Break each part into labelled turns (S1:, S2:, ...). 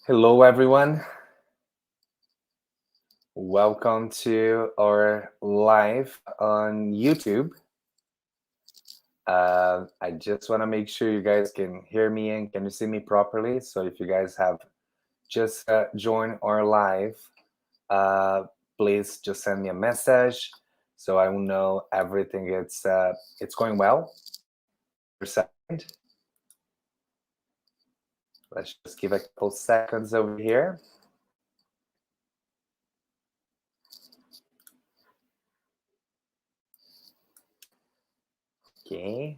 S1: Hello, everyone. Welcome to our live on YouTube. I just want to make sure you guys can hear me and can you see me properly. So if you guys have just joined our live, uh, please just send me a message so I will know everything it's going well. Per second. Let's just give a couple seconds over here. Okay.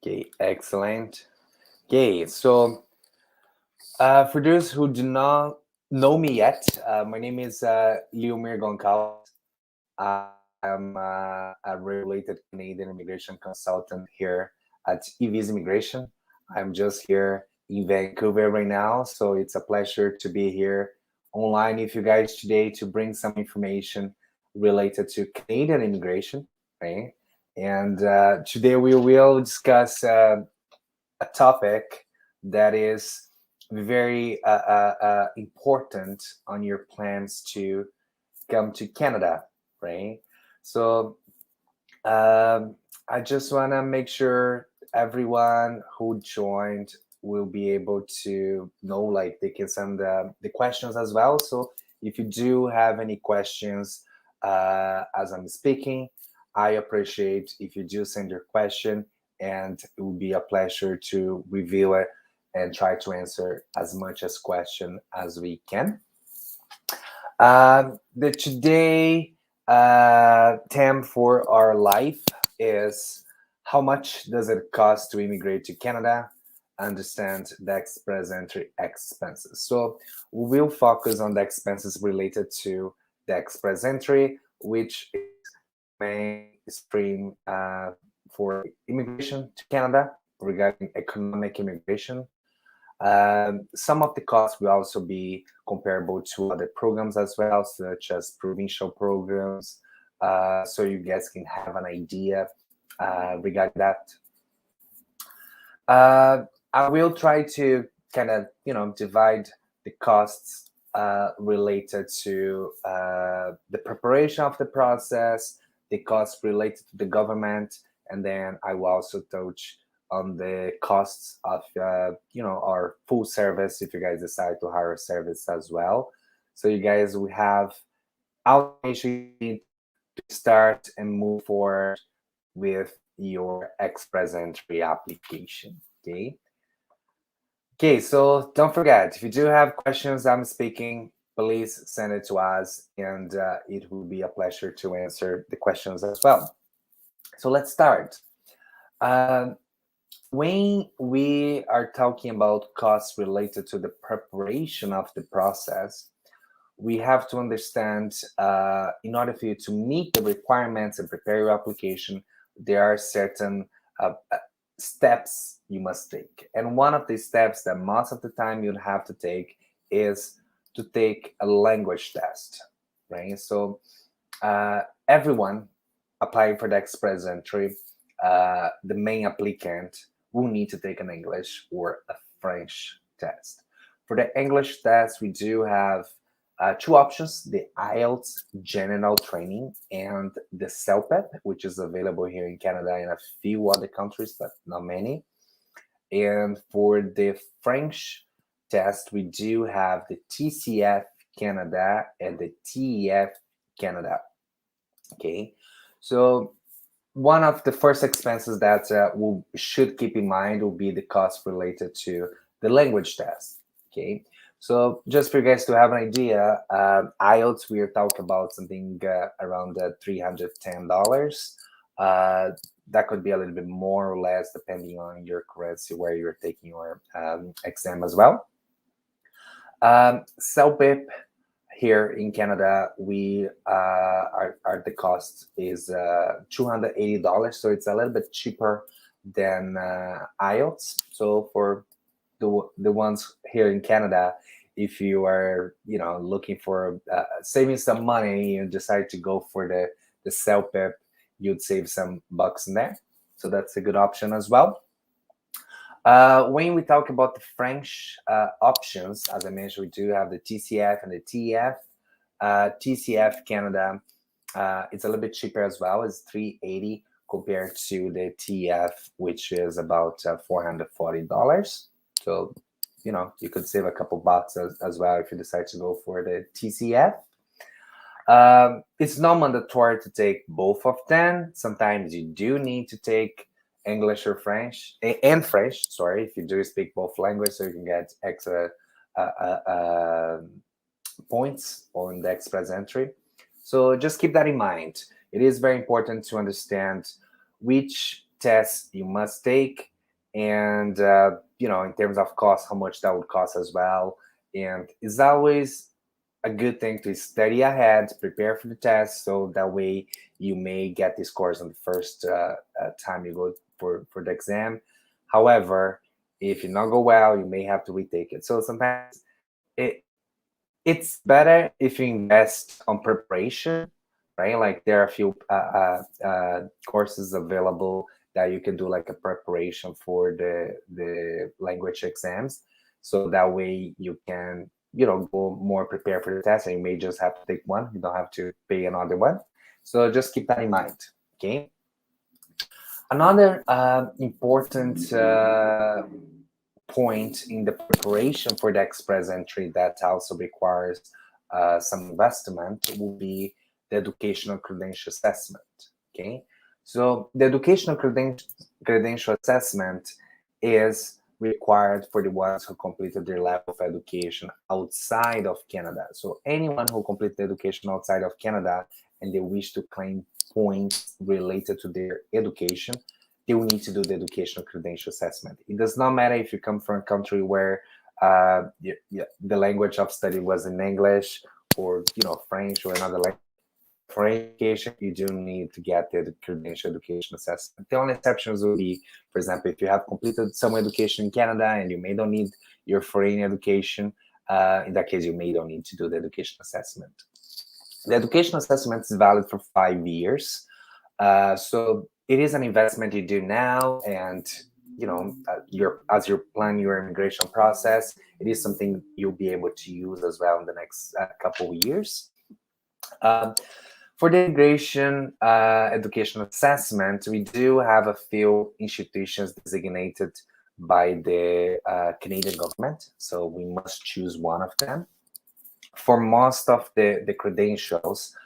S1: Okay, excellent. Okay, so for those who do not know me yet, my name is Liumir. I'm a regulated Canadian immigration consultant here at EV's Immigration. I'm just here in Vancouver right now, so it's a pleasure to be here online with you guys today to bring some information related to Canadian immigration, right? And today we will discuss a topic that is very important on your plans to come to Canada, right? So I just want to make sure everyone who joined will be able to know, like they can send the questions as well. So if you do have any questions as I'm speaking, I appreciate if you do send your question, and it will be a pleasure to review it and try to answer as much as question as we can. The today theme for our life is how much does it cost to immigrate to Canada? Understand the express entry expenses. So we will focus on the expenses related to the express entry, which is main stream for immigration to Canada regarding economic immigration. Some of the costs will also be comparable to other programs as well, such as provincial programs, so you guys can have an idea regarding that. I will try to kind of, divide the costs related to the preparation of the process, the costs related to the government, and then I will also touch on the costs of, our full service if you guys decide to hire a service as well. So you guys will have all the information you need to start and move forward with your express entry application. Okay. Okay, so don't forget, if you do have questions I'm speaking, please send it to us, and it will be a pleasure to answer the questions as well. So let's start. Um, when we are talking about costs related to the preparation of the process, we have to understand, in order for you to meet the requirements and prepare your application, there are certain steps you must take. And one of the steps that most of the time you'll have to take is to take a language test, right? So everyone applying for the express entry, the main applicant will need to take an English or a French test. For the English test, we do have two options: the IELTS General Training and the CELPEP, which is available here in Canada and a few other countries, but not many. And for the French test, we do have the TCF Canada and the TEF Canada. Okay, so one of the first expenses that we should keep in mind will be the cost related to the language test. Okay, so just for you guys to have an idea, IELTS, we are talking about something around $310. That could be a little bit more or less depending on your currency where you're taking your exam as well. CELPIP here in Canada, we the cost is $280, so it's a little bit cheaper than IELTS. So for the ones here in Canada, if you are looking for saving some money, you decide to go for the CELPIP, you'd save some bucks in there. So that's a good option as well. When we talk about the French options, as I mentioned, we do have the TCF and the TEF. TCF Canada, it's a little bit cheaper as well. It's $380 compared to the TEF, which is about $440. So, you know, you could save a couple bucks as well if you decide to go for the TCF. It's not mandatory to take both of them. Sometimes you do need to take English or French, and French, sorry, if you do speak both languages, so you can get extra points on the express entry. So just keep that in mind. It is very important to understand which tests you must take, and you know, in terms of cost, how much that would cost as well. And it's always a good thing to study ahead, prepare for the test, so that way you may get these scores on the first time you go for the exam. However, if you not go well, you may have to retake it. So sometimes it's better if you invest on preparation, right? Like there are a few courses available that you can do like a preparation for the language exams. So that way you can, you know, go more prepared for the test, and you may just have to take one. You don't have to pay another one. So just keep that in mind, okay? Another important point in the preparation for the express entry that also requires some investment will be the educational credential assessment, okay? So the educational credential assessment is required for the ones who completed their level of education outside of Canada. So anyone who completed education outside of Canada and they wish to claim points related to their education, they will need to do the educational credential assessment. It does not matter if you come from a country where the language of study was in English, or, you know, French or another language. For education, you do need to get the credential education assessment. The only exceptions will be, for example, if you have completed some education in Canada and you may don't need your foreign education, in that case, you may don't need to do the education assessment. The education assessment is valid for 5 years. So it is an investment you do now, and, you know, as you plan your immigration process, it is something you'll be able to use as well in the next couple of years. For the immigration education assessment, we do have a few institutions designated by the Canadian government, so we must choose one of them. For most of the credentials,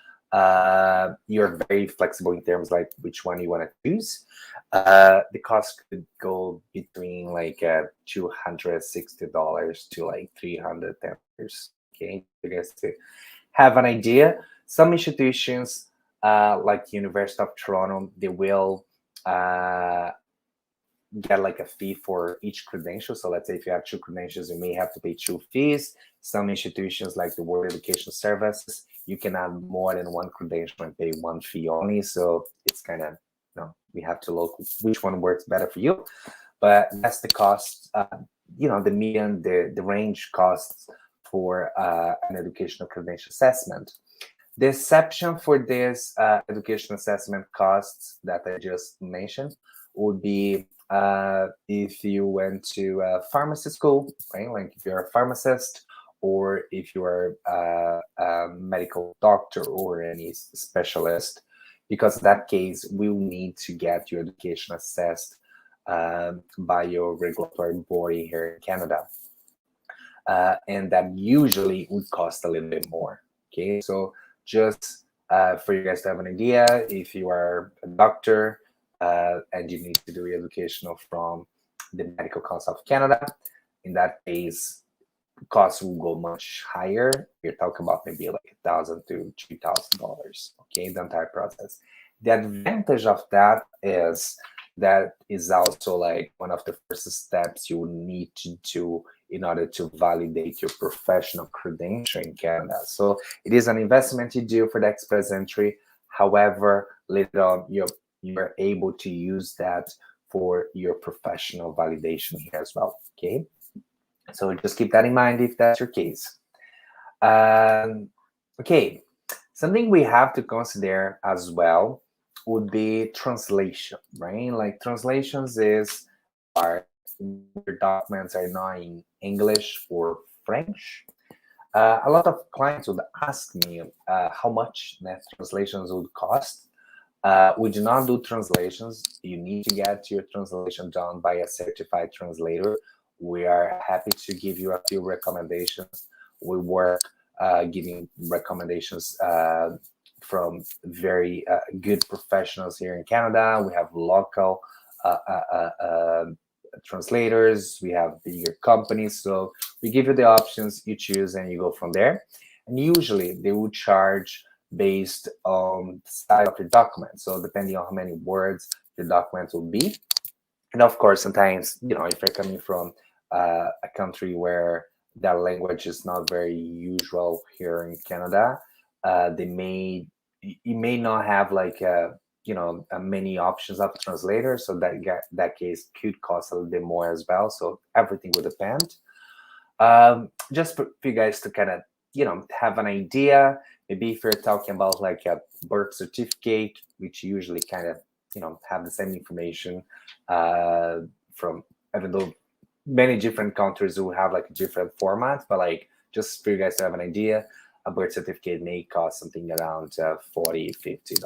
S1: you're very flexible in terms like which one you want to choose. The cost could go between like $260 to like $310. Okay, you guys to have an idea. Some institutions, like University of Toronto, they will get like a fee for each credential. So let's say if you have 2 credentials, you may have to pay 2 fees. Some institutions like the World Education Services, you can add more than 1 credential and pay 1 fee only. So it's kind of, you know, we have to look which one works better for you. But that's the cost, you know, the median, the range costs for an educational credential assessment. The exception for this education assessment costs that I just mentioned would be if you went to a pharmacy school, right? Like if you're a pharmacist, or if you are a medical doctor or any specialist, because in that case, we will need to get your education assessed by your regulatory body here in Canada. And that usually would cost a little bit more, okay? So just for you guys to have an idea, if you are a doctor and you need to do your educational from the Medical Council of Canada, in that case, costs will go much higher. You're talking about maybe like $1,000 to $3,000, okay, the entire process. The advantage of that is also like one of the first steps you will need to do in order to validate your professional credential in Canada. So it is an investment you do for the express entry. However, later on, you're able to use that for your professional validation here as well, okay? So just keep that in mind if that's your case. Okay, something we have to consider as well would be translation, right? Like translations is are your documents are not in English or French. A lot of clients would ask me how much net translations would cost. We do not do translations. You need to get your translation done by a certified translator. We are happy to give you a few recommendations. We work giving recommendations from very good professionals here in Canada. We have local translators. We have bigger companies. So we give you the options, you choose, and you go from there. And usually they will charge based on the size of your document. So depending on how many words your document will be. And of course, sometimes, if you're coming from a country where that language is not very usual here in Canada, you may not have like many options of translators. So that case could cost a little bit more as well. So everything will depend. Just for you guys to kind of have an idea. Maybe if you're talking about like a birth certificate, which usually kind of have the same information from, even though many different countries will have like different formats, but like just for you guys to have an idea, a birth certificate may cost something around $40-50.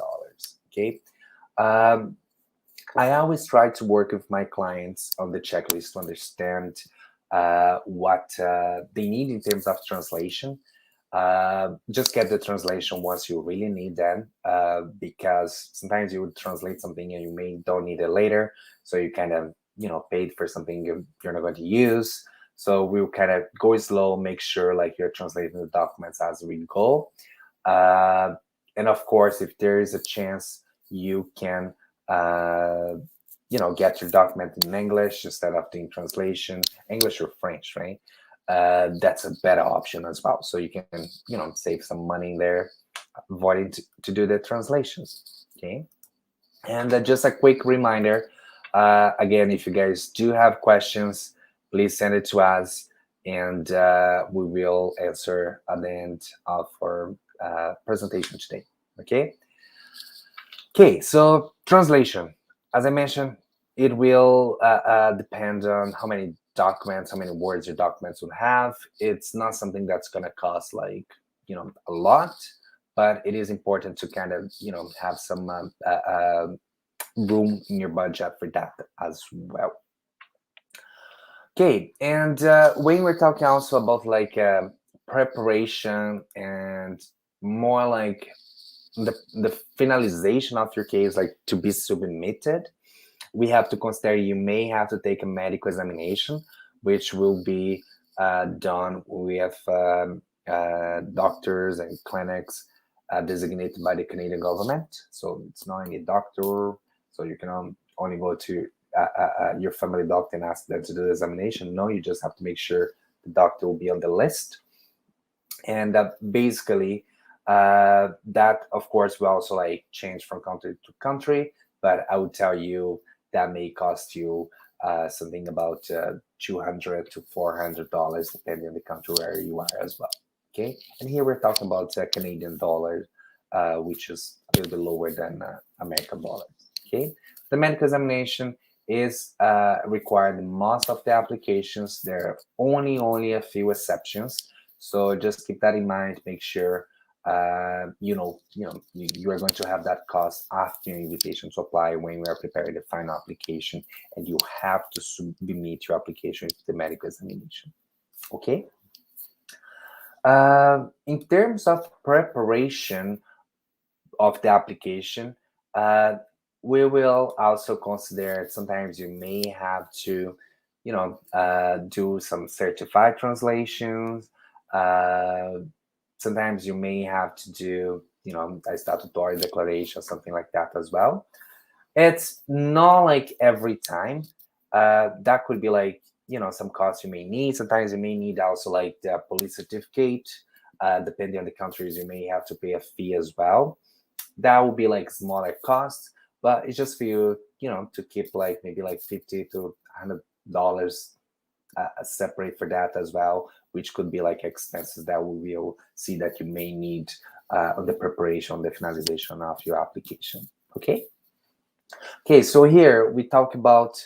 S1: Okay. I always try to work with my clients on the checklist to understand what they need in terms of translation. Just get the translation once you really need them, because sometimes you would translate something and you may don't need it later. So you kind of, paid for something you're not going to use. So we'll kind of go slow, make sure like you're translating the documents as we go. And of course, if there is a chance, you can, get your document in English instead of doing translation, English or French, right? That's a better option as well. So you can, save some money there, avoiding to do the translations, okay? And just a quick reminder, again, if you guys do have questions, please send it to us, and we will answer at the end of our presentation today, okay? Okay, so translation, as I mentioned, it will depend on how many documents, how many words your documents would have. It's not something that's going to cost like, a lot, but it is important to kind of, have some room in your budget for that as well. Okay, and when we're talking also about like preparation and more like the finalization of your case, like to be submitted, we have to consider you may have to take a medical examination, which will be done with doctors and clinics designated by the Canadian government. So it's not any doctor, so you can only go to your family doctor and ask them to do the examination. No, you just have to make sure the doctor will be on the list. And basically, that of course will also like change from country to country, but I would tell you that may cost you something about $200 to $400 depending on the country where you are as well. Okay, and here we're talking about Canadian dollars, which is a little bit lower than American dollars. Okay, the medical examination is required in most of the applications. There are only a few exceptions, so just keep that in mind. Make sure you are going to have that cost after your invitation to apply when we are preparing the final application, and you have to submit your application to the medical examination. Okay. In terms of preparation of the application, we will also consider sometimes you may have to, do some certified translations. Sometimes you may have to do, a statutory declaration, something like that as well. It's not like every time. That could be like, some costs you may need. Sometimes you may need also like the police certificate. Depending on the countries, you may have to pay a fee as well. That will be like smaller costs, but it's just for you, to keep like maybe like $50 to $100 separate for that as well, which could be like expenses that we will see that you may need on the preparation, on the finalization of your application. Okay. Okay, so here we talk about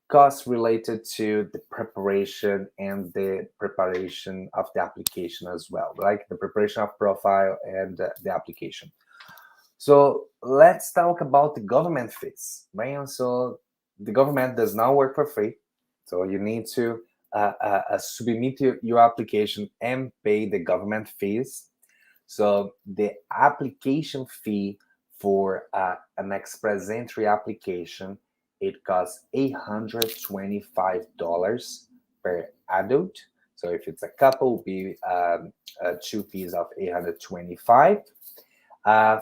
S1: costs related to the preparation and the preparation of the application as well, like the preparation of profile and the application. So let's talk about the government fees, right? And so the government does not work for free. So you need to submit your application and pay the government fees. So the application fee for an express entry application, it costs $825 per adult. So if it's a couple, it'll be two fees of 825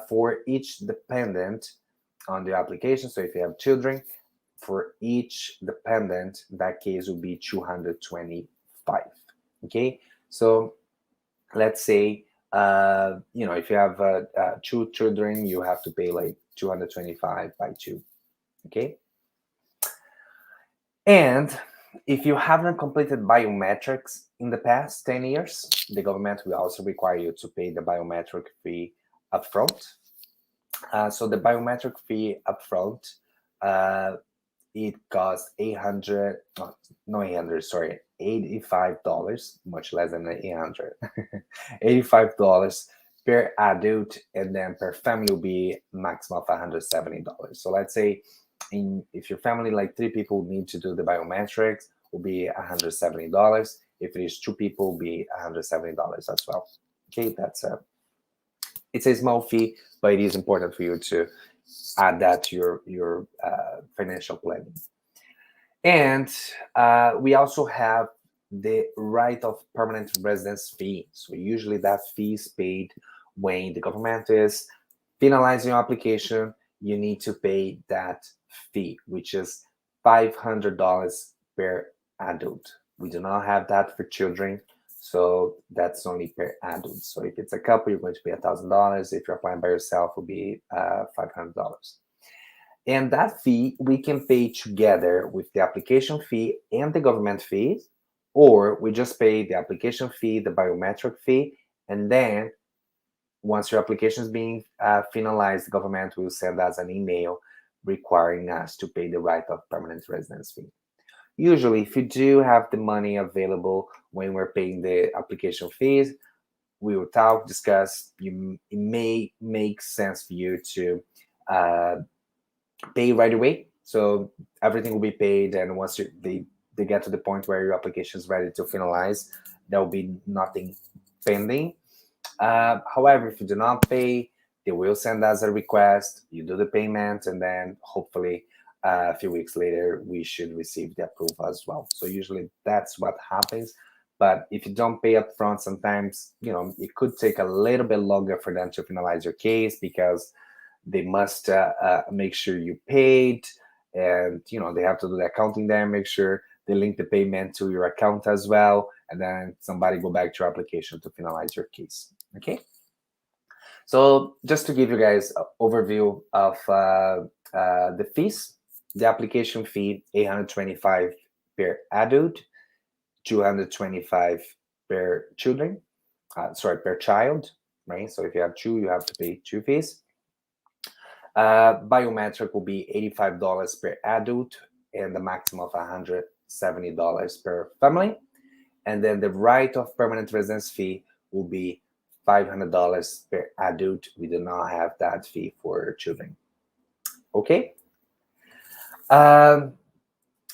S1: for each dependent on the application. So if you have children, for each dependent, that case will be 225. Okay, so let's say if you have two children, you have to pay like 225 by two. Okay, and if you haven't completed biometrics in the past 10 years, the government will also require you to pay the biometric fee upfront. So the biometric fee upfront, it costs 800, no 800, sorry, $85, much less than 800, $85 per adult, and then per family will be maximum of $170. So let's say if your family, like three people, need to do the biometrics, will be $170. If it is two people, will be $170 as well. Okay, it's a small fee, but it is important for you to add that to your financial planning. And we also have the right of permanent residence fee. So usually that fee is paid when the government is finalizing your application. You need to pay that fee, which is $500 per adult. We do not have that for children, so that's only per adult. So if it's a couple, you're going to pay $1,000. If you're applying by yourself, it will be $500. And that fee we can pay together with the application fee and the government fees, or we just pay the application fee, the biometric fee, and then once your application is being finalized, the government will send us an email requiring us to pay the right of permanent residence fee. Usually, if you do have the money available when we're paying the application fees, we will discuss. It may make sense for you to pay right away. So everything will be paid, and once they get to the point where your application is ready to finalize, there will be nothing pending. However, if you do not pay, they will send us a request. You do the payment, and then hopefully a few weeks later, we should receive the approval as well. So usually that's what happens. But if you don't pay up front, sometimes it could take a little bit longer for them to finalize your case because they must make sure you paid, and they have to do the accounting there, make sure they link the payment to your account as well, and then somebody go back to your application to finalize your case. Okay, so just to give you guys an overview of the fees, the application fee $825 per adult, $225 per children, per child, right? So if you have two, you have to pay two fees. Biometric will be $85 per adult and the maximum of $170 per family. And then the right of permanent residence fee will be $500 per adult. We do not have that fee for children. Okay.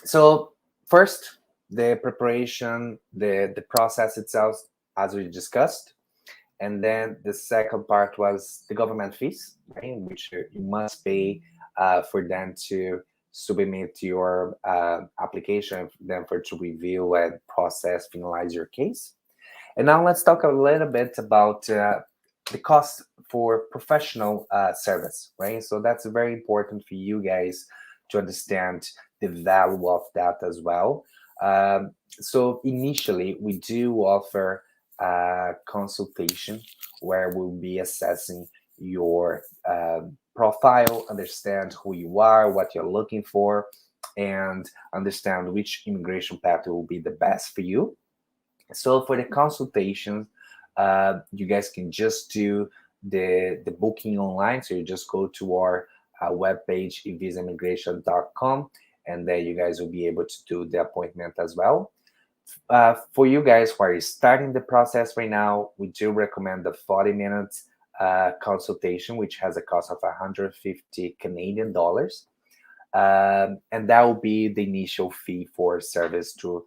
S1: So first, the preparation, the process itself, as we discussed. And then the second part was the government fees, right, which you must pay for them to submit your application, then for to review and process, finalize your case. And now let's talk a little bit about the cost for professional service, right? So that's very important for you guys to understand the value of that as well. So initially, we do offer consultation where we'll be assessing your profile, understand who you are, what you're looking for, and understand which immigration path will be the best for you. So for the consultations, you guys can just do the booking online. So you just go to our webpage, visaimmigration.com, and then you guys will be able to do the appointment as well. For you guys who are starting the process right now, we do recommend the 40 minutes consultation, which has a cost of 150 Canadian dollars. And that will be the initial fee for service to,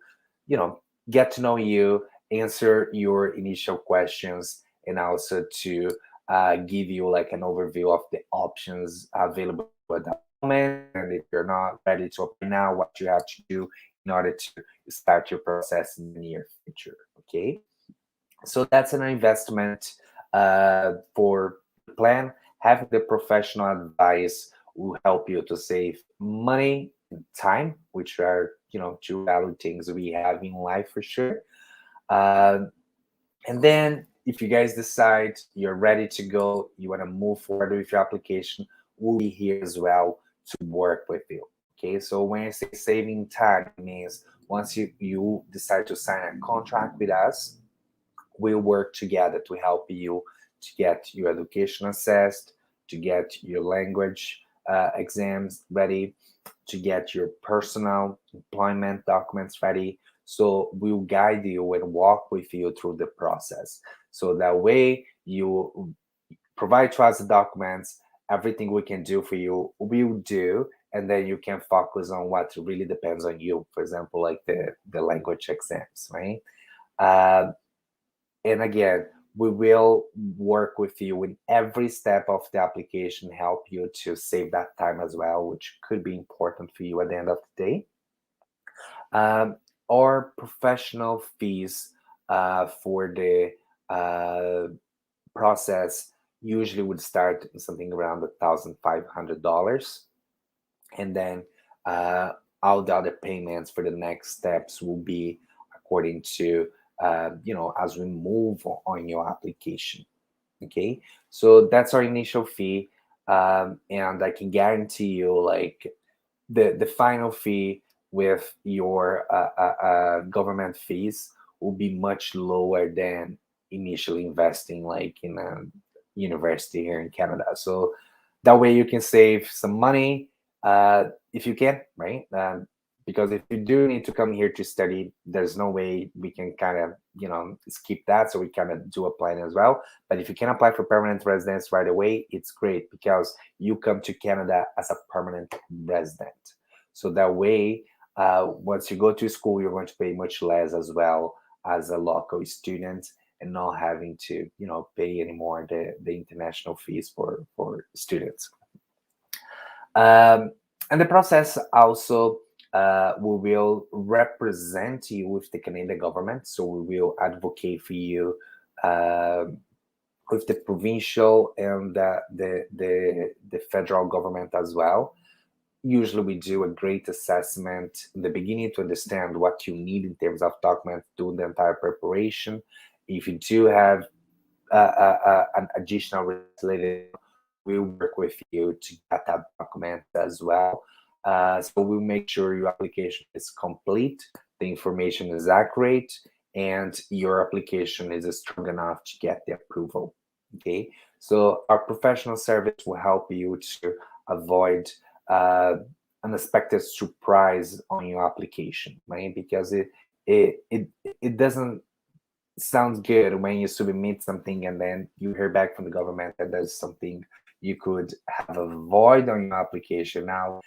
S1: get to know you, answer your initial questions, and also to give you like an overview of the options available at that moment. And if you're not ready to apply now, what you have to do in order to start your process in the near future. Okay, so that's an investment for the plan. Having the professional advice will help you to save money and time, which are two value things we have in life for sure. Uh, and then if you guys decide you're ready to go, you want to move forward with your application, we'll be here as well to work with you. Okay, so when I say saving time, it means once you decide to sign a contract with us, we'll work together to help you to get your education assessed, to get your language exams ready, to get your personal employment documents ready. So we'll guide you and walk with you through the process. So that way you provide to us the documents, everything we can do for you, we'll do, and then you can focus on what really depends on you. For example, like the language exams, right? Uh, and again, we will work with you in every step of the application, help you to save that time as well, which could be important for you at the end of the day. Or professional fees for the process usually would start something around $1,500, and then all the other payments for the next steps will be according to as we move on your application. Okay, so that's our initial fee, and I can guarantee you, like the final fee with your government fees will be much lower than initially investing like in a university here in Canada. So that way you can save some money if you can, right? Because if you do need to come here to study, there's no way we can kind of skip that. So we kind of do a plan as well. But if you can apply for permanent residence right away, it's great because you come to Canada as a permanent resident. So that way, once you go to school, you're going to pay much less as well as a local student, and not having to pay anymore the international fees for students. And the process also, we will represent you with the Canadian government. So we will advocate for you with the provincial and the federal government as well. Usually we do a great assessment in the beginning to understand what you need in terms of documents, do the entire preparation. If you do have an additional related, we'll work with you to get that document as well. So we'll make sure your application is complete, the information is accurate, and your application is strong enough to get the approval. Okay, so our professional service will help you to avoid unexpected surprise on your application, right? Because it doesn't sound good when you submit something and then you hear back from the government that there's something you could have avoid on your application. Now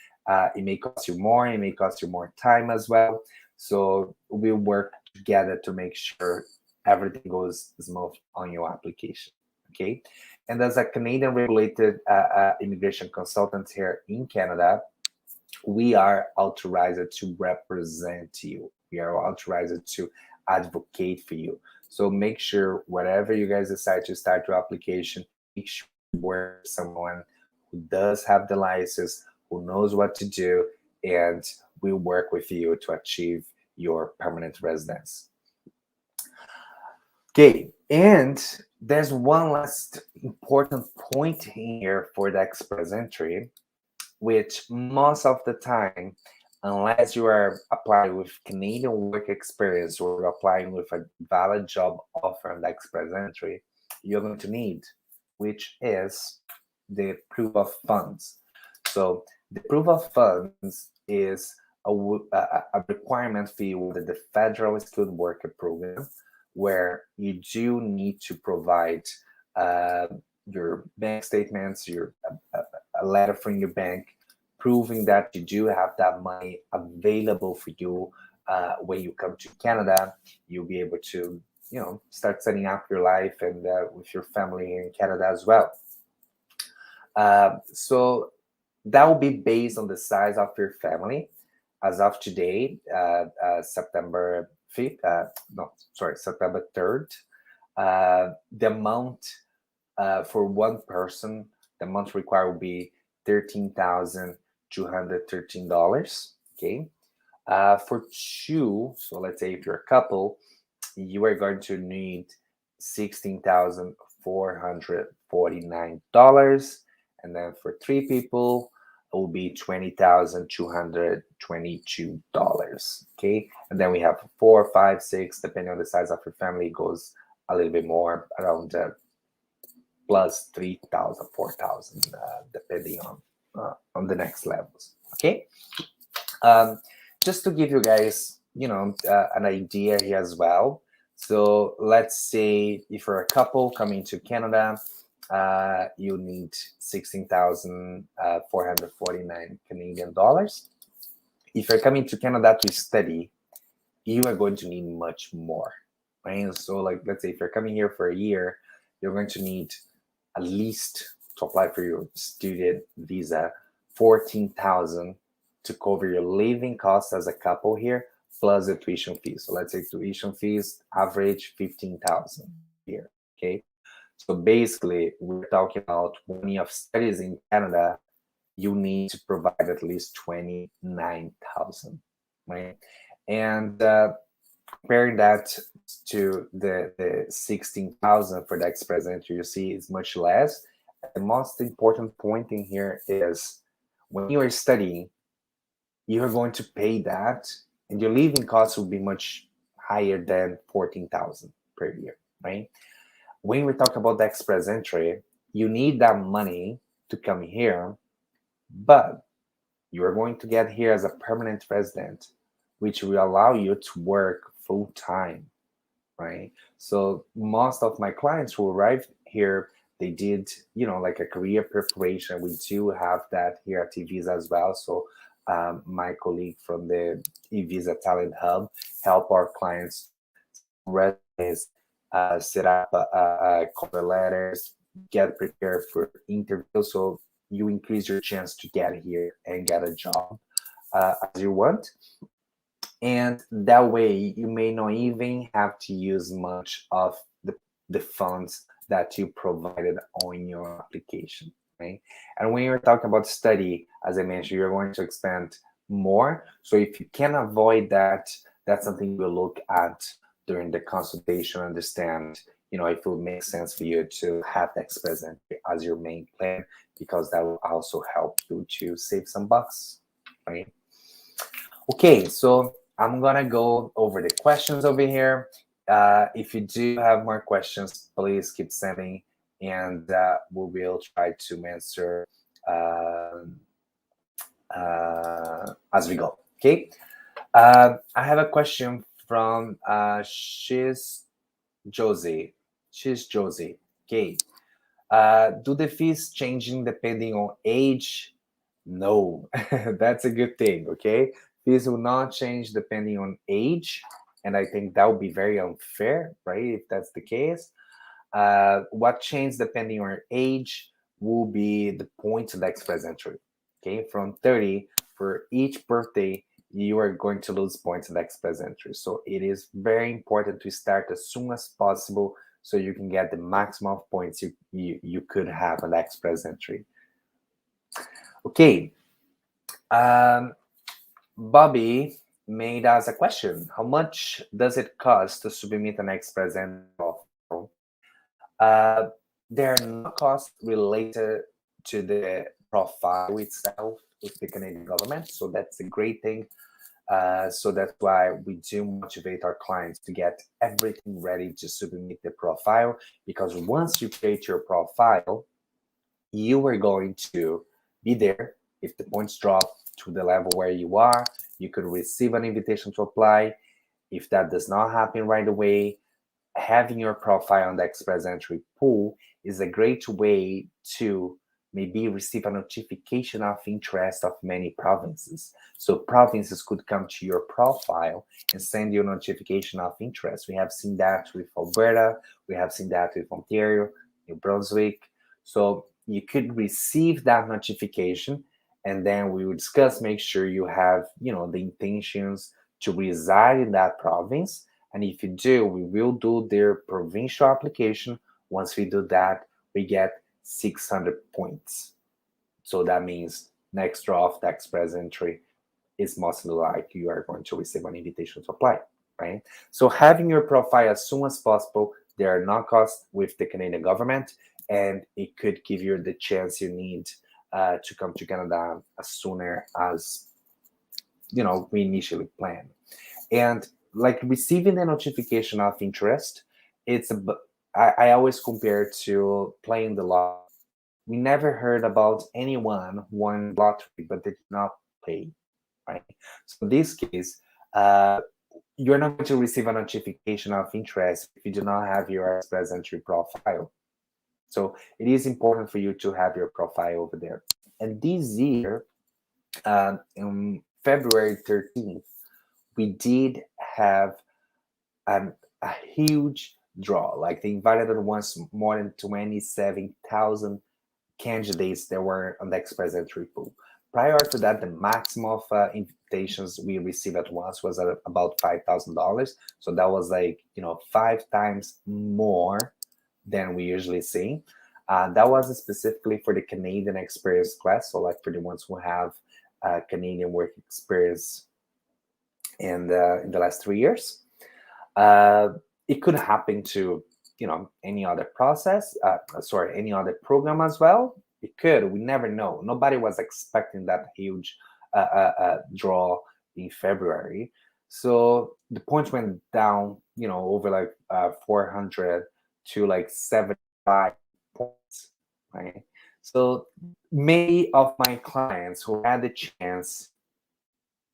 S1: it may cost you more, it may cost you more time as well. So we'll work together to make sure everything goes smooth on your application. Okay, and as a Canadian regulated immigration consultant here in Canada, we are authorized to represent you. We are authorized to advocate for you. So make sure whatever you guys decide to start your application, make sure you work with someone who does have the license, who knows what to do, and we'll work with you to achieve your permanent residence. Okay, and there's one last important point here for the express entry, which most of the time, unless you are applying with Canadian work experience or applying with a valid job offer on the express entry, you're going to need, which is the proof of funds. So the proof of funds is a requirement for you under the Federal Skilled Worker Program, where you do need to provide your bank statements, a letter from your bank proving that you do have that money available for you when you come to Canada. You'll be able to, start setting up your life and with your family in Canada as well. So that will be based on the size of your family. As of today, September 5th, September 3rd, the amount for one person, the amount required will be $13,213. Okay. For two, so let's say if you're a couple, you are going to need $16,449. And then for three people, it will be $20,222. Okay. And then we have 4, 5, 6, depending on the size of your family, it goes a little bit more, around plus 3,000, 4,000, depending on the next levels. Okay. Just to give you guys, an idea here as well. So let's say if you're a couple coming to Canada, you need 16,449 Canadian dollars. If you're coming to Canada to study, you are going to need much more, right? So like, let's say if you're coming here for a year, you're going to need at least, to apply for your student visa, 14,000 to cover your living costs as a couple here, plus the tuition fees. So let's say tuition fees average 15,000 here. Okay. So basically, we're talking about 1 year of studies in Canada, you need to provide at least 29,000, right? And comparing that to the 16,000 for the express entry, you see is much less. The most important point in here is when you are studying, you are going to pay that, and your living costs will be much higher than 14,000 per year, right? When we talk about the express entry, you need that money to come here, but you are going to get here as a permanent resident, which will allow you to work full time, right? So most of my clients who arrived here, they did, like a career preparation. We do have that here at eVisa as well. So my colleague from the eVisa Talent Hub help our clients resumes, set up cover letters, get prepared for interviews, so you increase your chance to get here and get a job as you want. And that way, you may not even have to use much of the funds that you provided on your application, right? And when you're talking about study, as I mentioned, you're going to expand more. So if you can avoid that, that's something we'll look at during the consultation, understand, if it would make sense for you to have the express entry as your main plan, because that will also help you to save some bucks, right? Okay, so I'm gonna go over the questions over here. If you do have more questions, please keep sending, and we will try to answer as we go. Okay. I have a question from She's Josie. Okay. Do the fees changing depending on age? No, that's a good thing. Okay. Fees will not change depending on age. And I think that would be very unfair, right? If that's the case. What changes depending on age will be the points of the express entry. Okay. From 30, for each birthday, you are going to lose points in the express entry. So it is very important to start as soon as possible so you can get the maximum of points you could have on the express entry. Okay. Bobby made us a question. How much does it cost to submit an express entry profile? There are no costs related to the profile itself with the Canadian government. So that's a great thing. So that's why we do motivate our clients to get everything ready to submit the profile, because once you create your profile, you are going to be there If the points drop to the level where you are, you could receive an invitation to apply. If that does not happen right away, having your profile on the express entry pool is a great way to maybe receive a notification of interest of many provinces. So provinces could come to your profile and send you a notification of interest. We have seen that with Alberta, we have seen that with Ontario, New Brunswick. So you could receive that notification, and then we will discuss, make sure you have, the intentions to reside in that province. And if you do, we will do their provincial application. Once we do that, we get 600 points. So that means next draw of the express entry is mostly like you are going to receive an invitation to apply, right? So having your profile as soon as possible, there are no costs with the Canadian government, and it could give you the chance you need to come to Canada as sooner as we initially planned. And like receiving the notification of interest, I always compare it to playing the lottery. We never heard about anyone who won the lottery but did not play, right? So in this case, you're not going to receive a notification of interest if you do not have your express entry profile. So it is important for you to have your profile over there. And this year, on February 13th, we did have a huge draw. Like they invited at once more than 27,000 candidates that were on the express entry pool. Prior to that, the maximum of invitations we received at once was at about $5,000. So that was 5 times more than we usually see. That was specifically for the Canadian experience class, so like for the ones who have Canadian work experience in the last 3 years. It could happen to any other any other program as well. It could. We never know. Nobody was expecting that huge draw in February. So the points went down, over 400 to 75 points, right? So many of my clients who had the chance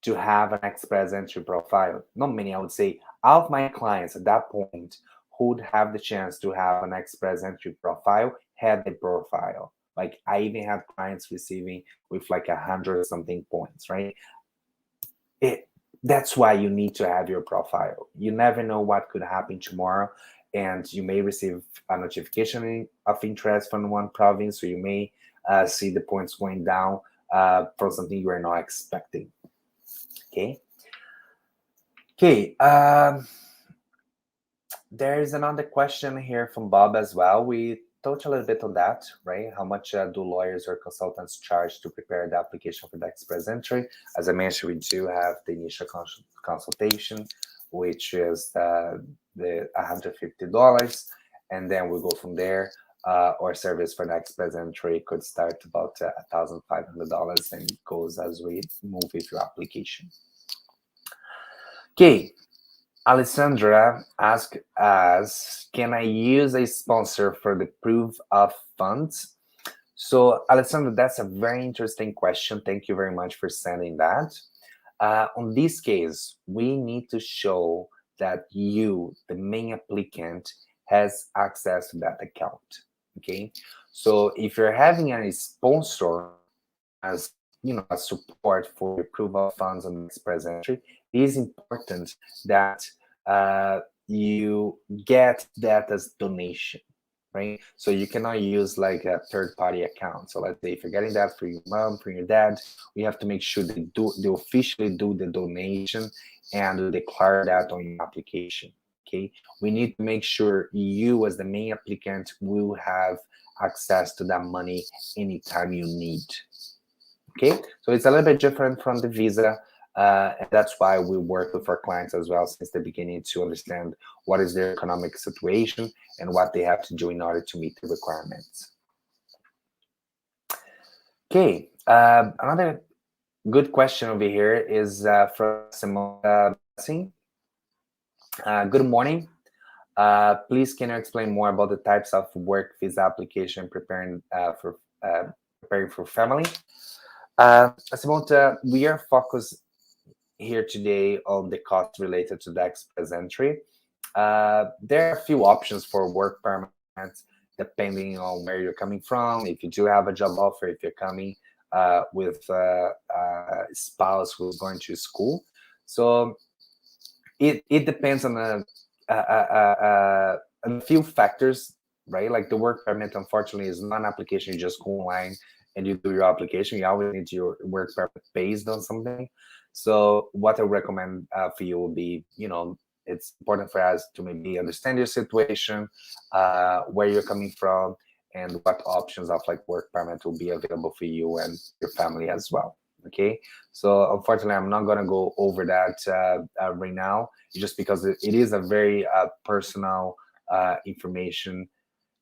S1: to have an express entry profile, not many, I would say, of my clients at that point who would have the chance to have an express entry profile had the profile. Like I even had clients receiving with 100 something points, right? That's why you need to have your profile. You never know what could happen tomorrow, and you may receive a notification of interest from one province, or you may see the points going down for something you are not expecting. Okay. There's another question here from Bob as well. We touched a little bit on that, right? How much do lawyers or consultants charge to prepare the application for the express entry? As I mentioned, we do have the initial consultation, which is the $150, and then we go from there. Our service for the express entry could start about $1,500, and it goes as we move with your application. Okay. Alessandra asked us, can I use a sponsor for the proof of funds? So, Alessandra, that's a very interesting question. Thank you very much for sending that. On this case, we need to show that you, the main applicant, has access to that account. Okay. So if you're having a sponsor as a support for the proof of funds on the express entry, it is important that you get that as donation, right? So you cannot use a third-party account. So let's say if you're getting that for your mom, for your dad, we have to make sure they officially do the donation and declare that on your application. Okay, we need to make sure you as the main applicant will have access to that money anytime you need. Okay, so it's a little bit different from the visa. And that's why we work with our clients as well since the beginning to understand what is their economic situation and what they have to do in order to meet the requirements. Okay, another good question over here is from Simone Blessing. Good morning. Please, can you explain more about the types of work visa application preparing for family? Simone, we are focused here today on the cost related to the express entry. There are a few options for work permits depending on where you're coming from. If you do have a job offer, if you're coming with a spouse who's going to school, so it depends on a few factors, right? Like the work permit, unfortunately, is not an application. You just go online and you do your application. You always need your work permit based on something. So what I recommend for you will be, it's important for us to maybe understand your situation, where you're coming from, and what options of like work permit will be available for you and your family as well. Okay, so unfortunately, I'm not gonna go over that right now, just because it is a very personal information.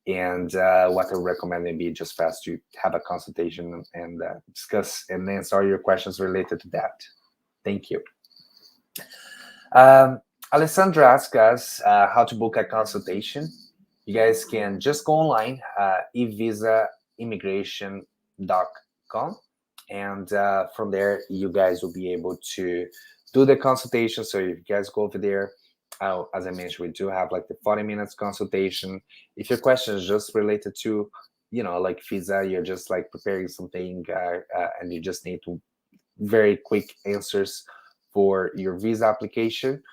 S1: And what I recommend maybe just fast to have a consultation and discuss and answer your questions related to that. Thank you. Alessandra asked us how to book a consultation. You guys can just go online, evisaimmigration.com, and from there, you guys will be able to do the consultation. So if you guys go over there, as I mentioned, we do have like the 40 minutes consultation. If your question is just related to, like visa, you're just like preparing something and you just need to very quick answers for your visa application,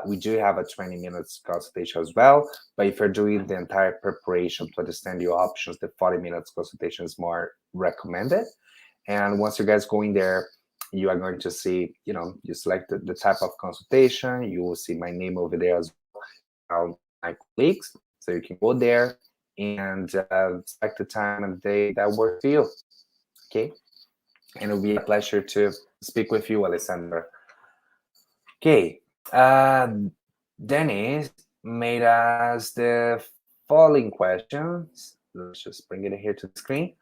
S1: we do have a 20 minutes consultation as well. But if you're doing the entire preparation to understand your options, the 40 minutes consultation is more recommended. And once you guys go in there, you are going to see, you select the type of consultation. You will see my name over there as well, my colleagues. So you can go there and select the time and day that works for you. Okay. And it'll be a pleasure to speak with you, Alessandra. Okay. Dennis made us the following questions. Let's just bring it here to the screen.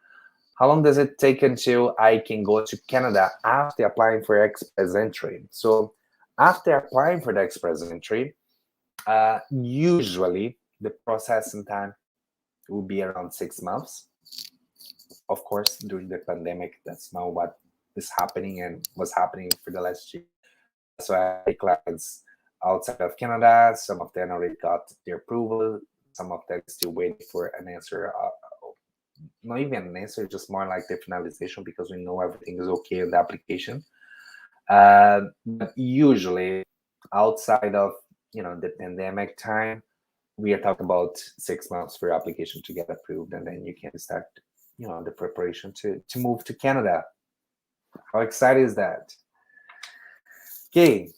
S1: How long does it take until I can go to Canada after applying for express entry? So after applying for the express entry, usually the processing time will be around 6 months. Of course, during the pandemic, that's not what is happening and was happening for the last year. So I have clients outside of Canada. Some of them already got their approval. Some of them still waiting for an answer. Not even an answer, just more like the finalization, because we know everything is okay in the application. But usually, outside of the pandemic time, we are talking about 6 months for your application to get approved, and then you can start the preparation to move to Canada. How exciting is that? Okay.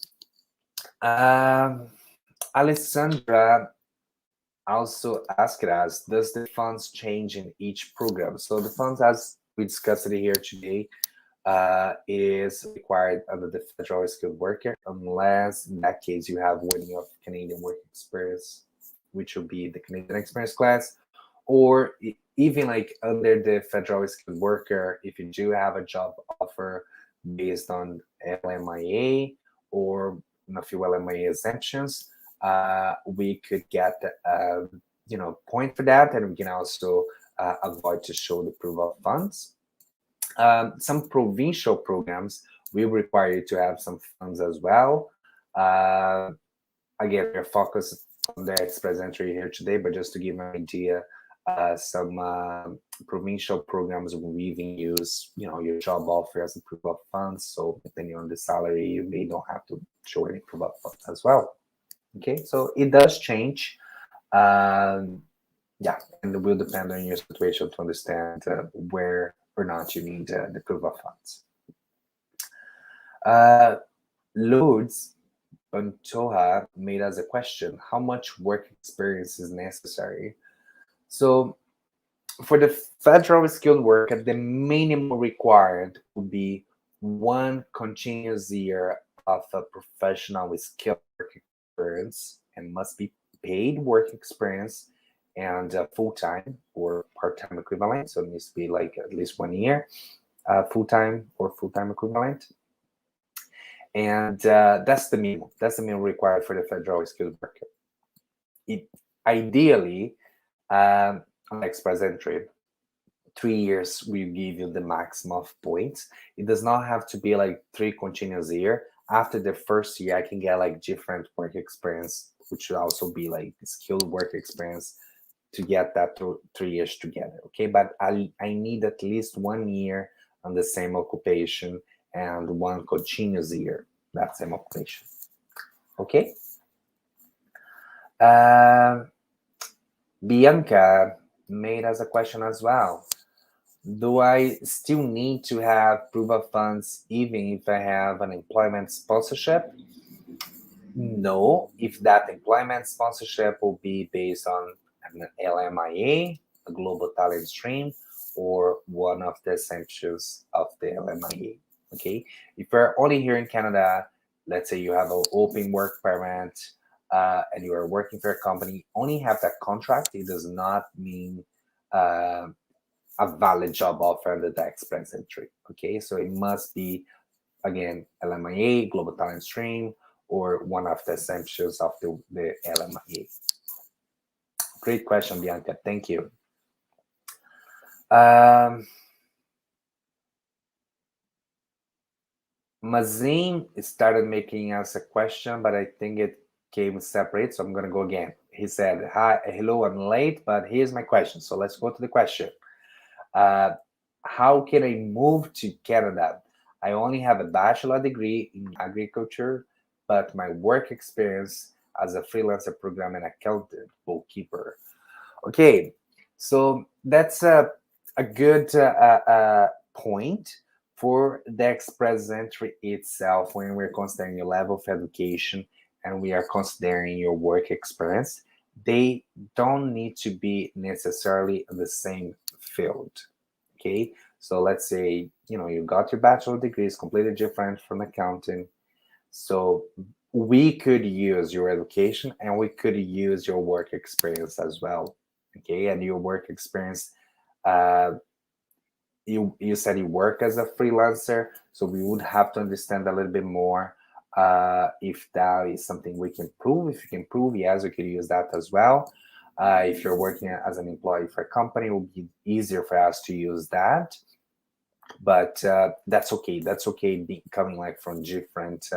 S1: Alessandra also asked us, does the funds change in each program? So the funds, as we discussed it here today, is required under the federal skilled worker, unless in that case you have 1 year of Canadian work experience, which will be the Canadian experience class, or even like under the federal skilled worker, if you do have a job offer based on LMIA or a few LMIA exemptions, we could get point for that, and we can also avoid to show the proof of funds. Some provincial programs will require you to have some funds as well. Again, we're focused on the express entry here today, but just to give an idea, some provincial programs will even use your job offer as a proof of funds. So depending on the salary, you may don't have to show any proof of funds as well. Okay, so it does change. Yeah, and it will depend on your situation to understand where or not you need the proof of funds. Lourdes Bantoha made us a question: how much work experience is necessary? So for the federal skilled worker, the minimum required would be 1 continuous year of a professional with skilled work experience, and must be paid work experience and full-time or part-time equivalent. So it needs to be like at least 1 year, full-time or full-time equivalent. And that's the minimum. That's the minimum required for the federal skilled worker. Ideally, on express entry, 3 years will give you the maximum of points. It does not have to be like 3 continuous year. After the first year, I can get like different work experience, which should also be like skilled work experience to get that 3 years together. Okay, but I need at least 1 year on the same occupation and 1 continuous year that same occupation. Okay. Bianca made us a question as well. Do I still need to have proof of funds even if I have an employment sponsorship? No, if that employment sponsorship will be based on an LMIA, a global talent stream, or one of the essentials of the LMIA. Okay, if you're only here in Canada, let's say you have an open work permit and you are working for a company, only have that contract. It does not mean a valid job offer under the express entry. Okay, so it must be again LMIA, global talent stream, or one of the essentials of the LMIA. Great question, Bianca. Thank you. Mazin started making us a question, but I think it came separate, so I'm going to go again. He said, "Hi, hello, I'm late, but here's my question." So let's go to the question. How can I move to Canada? I only have a bachelor degree in agriculture, but my work experience as a freelancer program and accountant, bookkeeper. Okay, so that's a good point for the express entry itself when we're considering your level of education and we are considering your work experience. They don't need to be necessarily in the same field. Okay, so let's say you got your bachelor degree, is completely different from accounting. So we could use your education and we could use your work experience as well. Okay, and your work experience, you said you work as a freelancer, so we would have to understand a little bit more if that is something we can prove. If you can prove, yes, we could use that as well. If you're working as an employee for a company, it will be easier for us to use that. But that's okay. That's okay. Coming like from different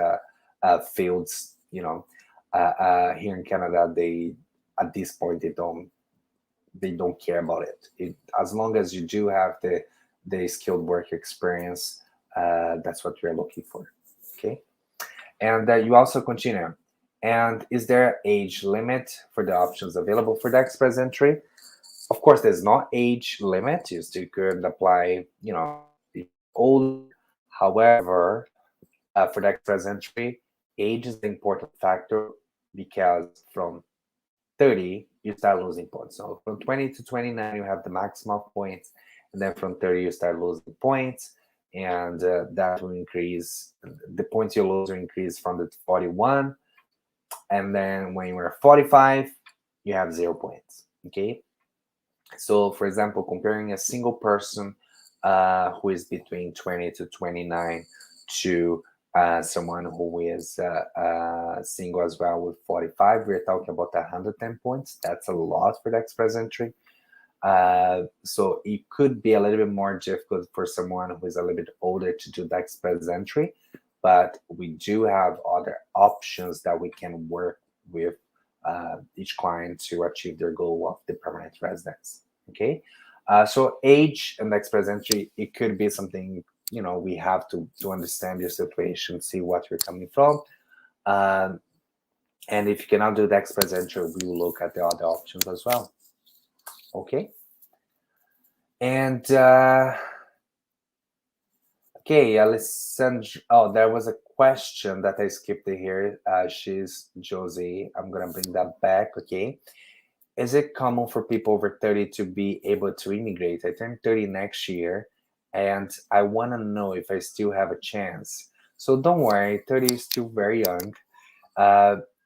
S1: fields, here in Canada, they at this point they don't care about it. As long as you do have the skilled work experience, that's what we're looking for. Okay, and you also continue. And is there age limit for the options available for the express entry? Of course, there's no age limit. You still could apply, if older. However, for the express entry, age is the important factor because from 30, you start losing points. So from 20 to 29, you have the maximum points. And then from 30, you start losing points. And that will increase. The points you lose will increase from the 41. And then when you are 45, you have 0 points. Okay. So, for example, comparing a single person who is between 20 to 29 to someone who is single as well with 45, we're talking about 110 points. That's a lot for the express entry. So it could be a little bit more difficult for someone who is a little bit older to do the express entry, but we do have other options that we can work with each client to achieve their goal of the permanent residence. Okay, so age and express entry, it could be something we have to understand your situation, see what you're coming from, and if you cannot do the express entry, we will look at the other options as well. Okay, and okay, Alessandra. Oh, there was a question that I skipped here. She's Josie. I'm gonna bring that back. Okay. Is it common for people over 30 to be able to immigrate? I turn 30 next year, and I want to know if I still have a chance. So don't worry, 30 is still very young.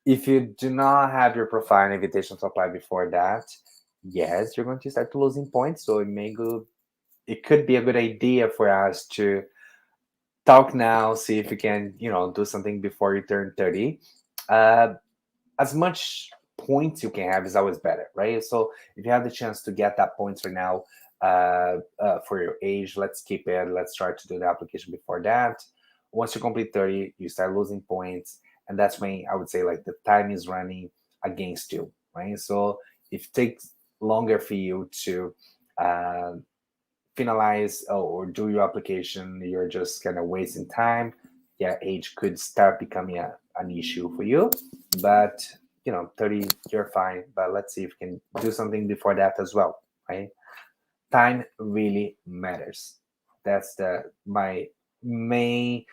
S1: If you do not have your profile and invitation to apply before that, yes, you're going to start losing points. So it could be a good idea for us to talk now, see if you can, do something before you turn 30. As much points you can have is always better, right? So if you have the chance to get that points right now, for your age. Let's keep it. Let's try to do the application before that. Once you complete 30, you start losing points, and that's when I would say like the time is running against you, right? So if it takes longer for you to uh, finalize or do your application, you're just kind of wasting time. Yeah, age could start becoming an issue for you, but 30, you're fine. But let's see if we can do something before that as well, right? Time really matters. That's my main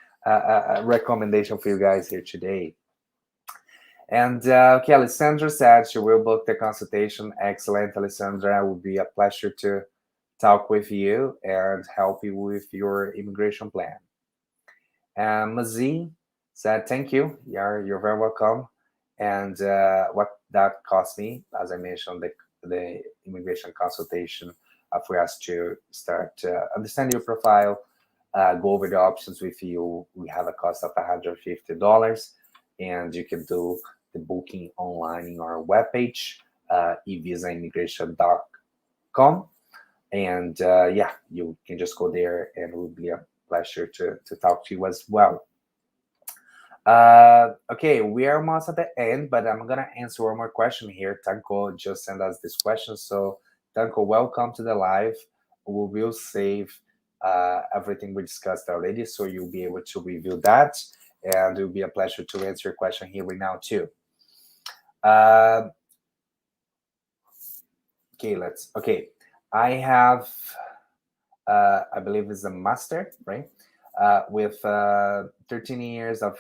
S1: recommendation for you guys here today. And okay, Alessandra said she will book the consultation. Excellent, Alessandra. It would be a pleasure to talk with you and help you with your immigration plan. Mazie said, thank you. You're very welcome. And what that cost me, as I mentioned, the immigration consultation for us to start understand your profile, go over the options with you. We have a cost of $150, and you can do the booking online in our webpage, evisaimmigration.com. And yeah, you can just go there, and it will be a pleasure to talk to you as well. Okay, we are almost at the end, but I'm gonna answer one more question here. Tanko just sent us this question. So Tanko, welcome to the live. We will save everything we discussed already, so you'll be able to review that, and it will be a pleasure to answer your question here right now too. Okay, I have I believe it's a master, right? With 13 years of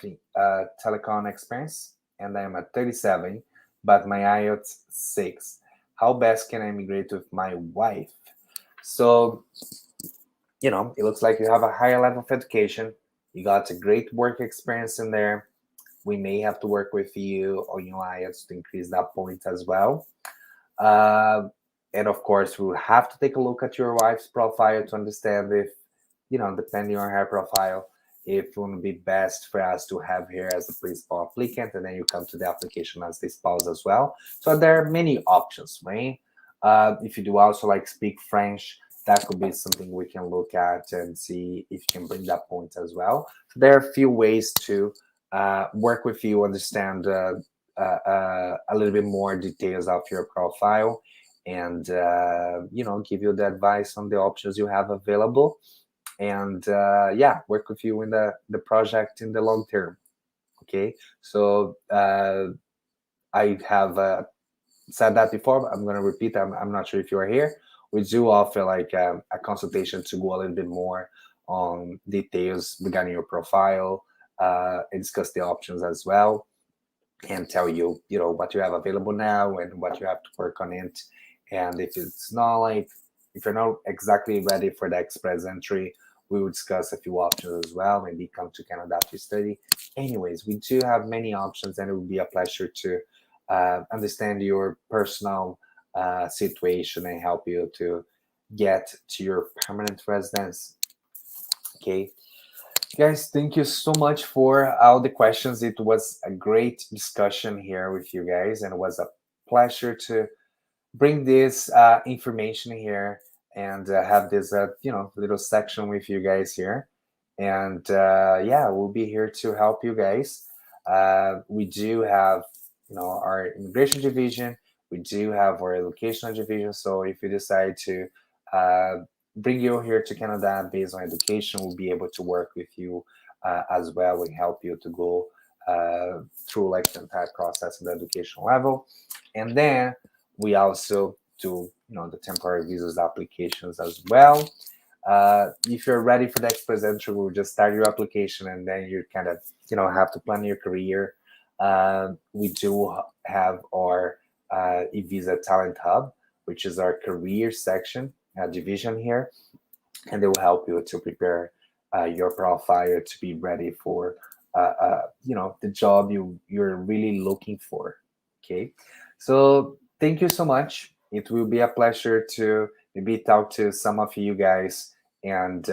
S1: telecom experience, and I'm at 37, but my IELTS 6. How best can I immigrate with my wife? So, it looks like you have a higher level of education. You got a great work experience in there. We may have to work with you on your IELTS to increase that point as well. And of course, we'll have to take a look at your wife's profile to understand if, depending on her profile, if it would be best for us to have her as the principal applicant, and then you come to the application as the spouse as well. So there are many options, right? If you do also like speak French, that could be something we can look at and see if you can bring that point as well. So there are a few ways to work with you, understand a little bit more details of your profile, and give you the advice on the options you have available, and yeah, work with you in the project in the long term. Okay, so I have said that before, but I'm going to repeat. I'm not sure if you are here. We do offer like a consultation to go a little bit more on details regarding your profile, and discuss the options as well, and tell you, what you have available now and what you have to work on it. And if you're not exactly ready for the express entry, we will discuss a few options as well. Maybe come to Canada to study. Anyways, we do have many options, and it would be a pleasure to understand your personal situation and help you to get to your permanent residence. Okay. Guys, thank you so much for all the questions. It was a great discussion here with you guys, and it was a pleasure to bring this information here and have this little section with you guys here. And yeah, we'll be here to help you guys. We do have our immigration division. We do have our educational division. So if you decide to bring you here to Canada based on education, we'll be able to work with you as well and help you to go through like the entire process of the education level. And then we also do the temporary visas applications as well. If you're ready for the express entry, we'll just start your application, and then you kind of have to plan your career. We do have our eVisa Talent Hub, which is our career section division here, and they will help you to prepare your profile to be ready for the job you're really looking for. Okay, so thank you so much. It will be a pleasure to maybe talk to some of you guys and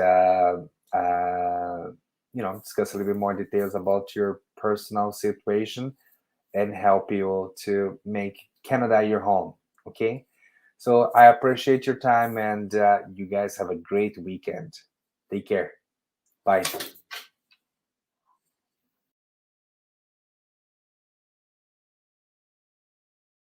S1: discuss a little bit more details about your personal situation and help you to make Canada your home. Okay, So I appreciate your time, and you guys have a great weekend. Take care. Bye.